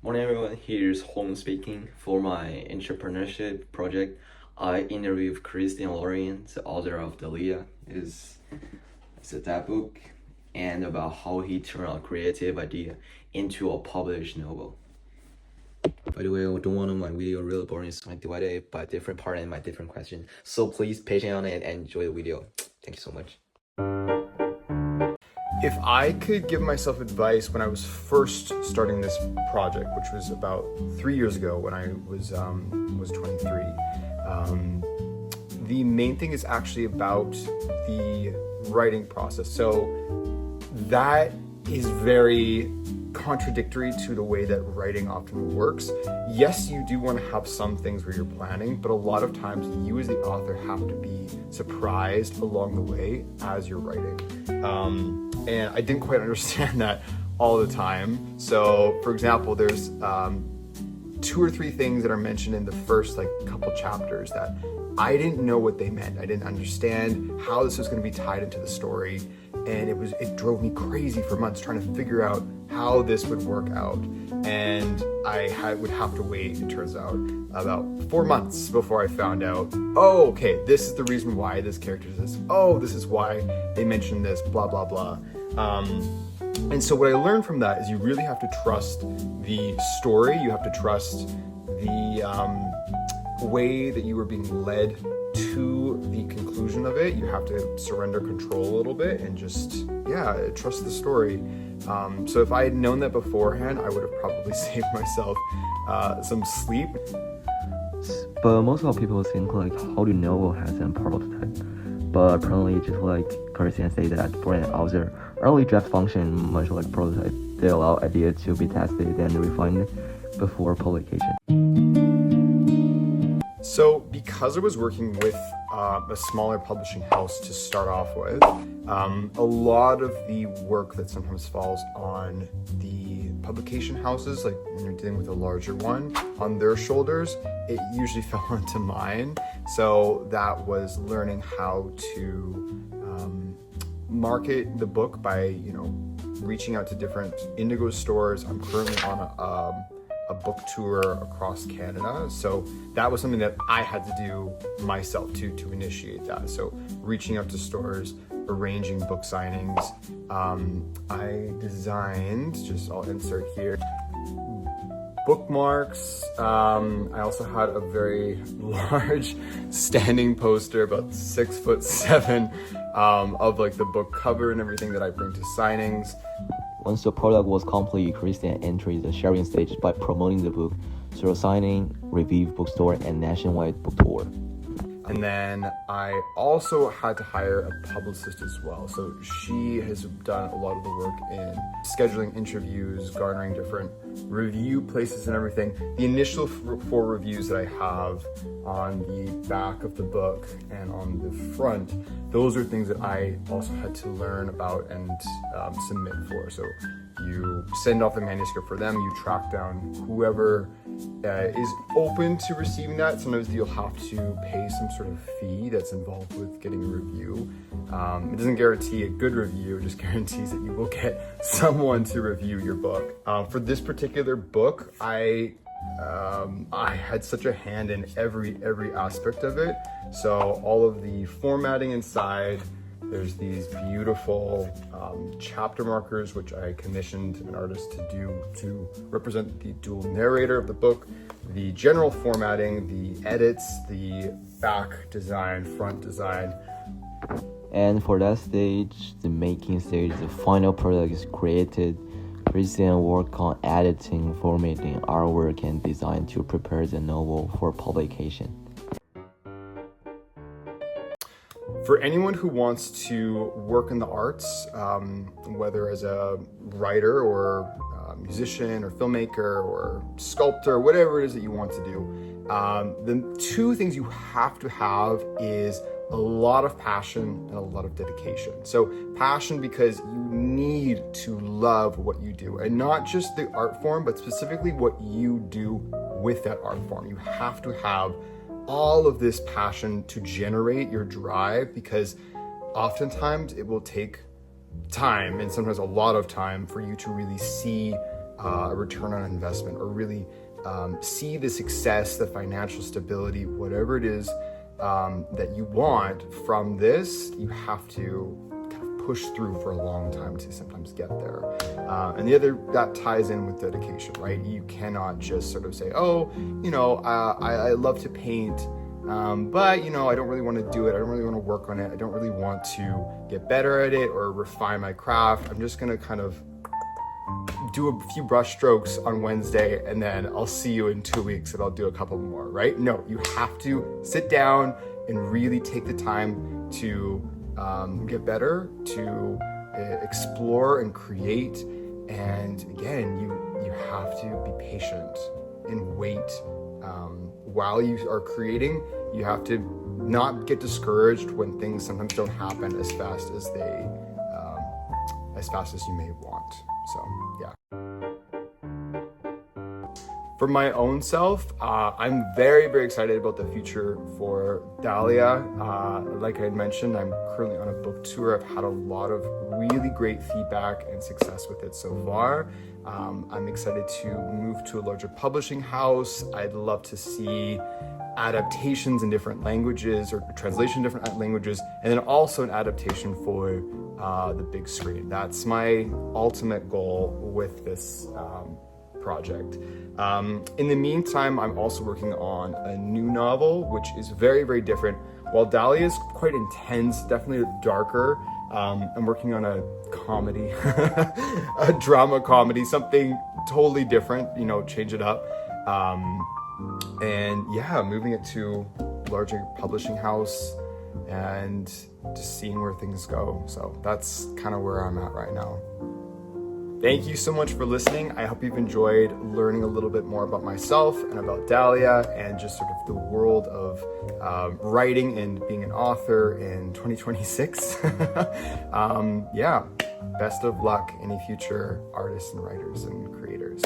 Morning everyone, here's Home speaking. For my entrepreneurship project, I interviewed Christian Laurian, the author of the Leah, is that book, and about how he turned a creative idea into a published novel. By the way, I don't want my video really boring, so I divided it by different part and my different questions. So please patient on it and enjoy the video. Thank you so much. If I could give myself advice when I was first starting this project, which was about 3 years ago when I was 23, the main thing is actually about the writing process. So that is very contradictory to the way that writing often works. Yes, you do want to have some things where you're planning, but a lot of times you as the author have to be surprised along the way as you're writing. And I didn't quite understand that all the time. So for example, there's 2 or 3 things that are mentioned in the first couple chapters that I didn't know what they meant. I didn't understand how this was going to be tied into the story. And it drove me crazy for months trying to figure out how this would work out. And would have to wait, it turns out, about 4 months before I found out, oh, okay, this is the reason why this character is this. Oh, this is why they mentioned this, blah, blah, blah. And so what I learned from that is you really have to trust the story. You have to trust the way that you are being led to the conclusion of it. You have to surrender control a little bit and just, trust the story. So if I had known that beforehand, I would have probably saved myself some sleep. But most of people think how do novel has a prototype? But apparently, just like Christian said, that for an author, early draft function much like prototype. They allow ideas to be tested and refined before publication. So because I was working with a smaller publishing house to start off with, a lot of the work that sometimes falls on the publication houses, like when you're dealing with a larger one, on their shoulders, it usually fell onto mine. So that was learning how to market the book by, reaching out to different Indigo stores. I'm currently on a book tour across Canada. So that was something that I had to do myself to initiate that. So reaching out to stores, arranging book signings. I designed, I'll insert here, bookmarks. I also had a very large standing poster, about 6'7", of the book cover and everything that I bring to signings. Once the product was complete, Christian entered the sharing stage by promoting the book through a signing, review bookstore, and nationwide book tour. And then I also had to hire a publicist as well. So she has done a lot of the work in scheduling interviews, garnering different review places and everything. The initial 4 reviews that I have on the back of the book and on the front, those are things that I also had to learn about and submit for. So you send off the manuscript for them, you track down whoever is open to receiving that. Sometimes you'll have to pay some sort of fee that's involved with getting a review. It doesn't guarantee a good review, it just guarantees that you will get someone to review your book. For this particular book, I had such a hand in every aspect of it. So all of the formatting inside, there's these beautiful chapter markers, which I commissioned an artist to do to represent the dual narrator of the book, the general formatting, the edits, the back design, front design. And for that stage, the making stage, the final product is created. Christian work on editing, formatting, artwork, and design to prepare the novel for publication. For anyone who wants to work in the arts, whether as a writer or musician or filmmaker or sculptor, whatever it is that you want to do, the 2 things you have to have is a lot of passion and a lot of dedication. So passion because you need to love what you do, and not just the art form, but specifically what you do with that art form. You have to have all of this passion to generate your drive, because oftentimes it will take time, and sometimes a lot of time, for you to really see a return on investment, or really see the success, the financial stability, whatever it is that you want from this, you have to kind of push through for a long time to sometimes get there. And the other, that ties in with dedication, right? You cannot just sort of say, oh, I love to paint, but I don't really want to do it. I don't really want to work on it. I don't really want to get better at it or refine my craft. I'm just going to kind of do a few brush strokes on Wednesday, and then I'll see you in 2 weeks and I'll do a couple more, right? No, you have to sit down and really take the time to get better, to explore and create. And again, you have to be patient and wait. While you are creating, you have to not get discouraged when things sometimes don't happen as fast as you may want. So yeah. For my own self, I'm very, very excited about the future for Dahlia. Like I had mentioned, I'm currently on a book tour. I've had a lot of really great feedback and success with it so far. I'm excited to move to a larger publishing house. I'd love to see adaptations in different languages, or translation in different languages, and then also an adaptation for the big screen. That's my ultimate goal with this project. In the meantime, I'm also working on a new novel, which is very, very different. While Dahlia is quite intense, definitely darker, I'm working on a comedy, a drama comedy, something totally different, change it up. And yeah, moving it to a larger publishing house and just seeing where things go. So that's kind of where I'm at right now. Thank you so much for listening. I hope you've enjoyed learning a little bit more about myself and about Dahlia, and just sort of the world of writing and being an author in 2026. Yeah, best of luck, any future artists and writers and creators.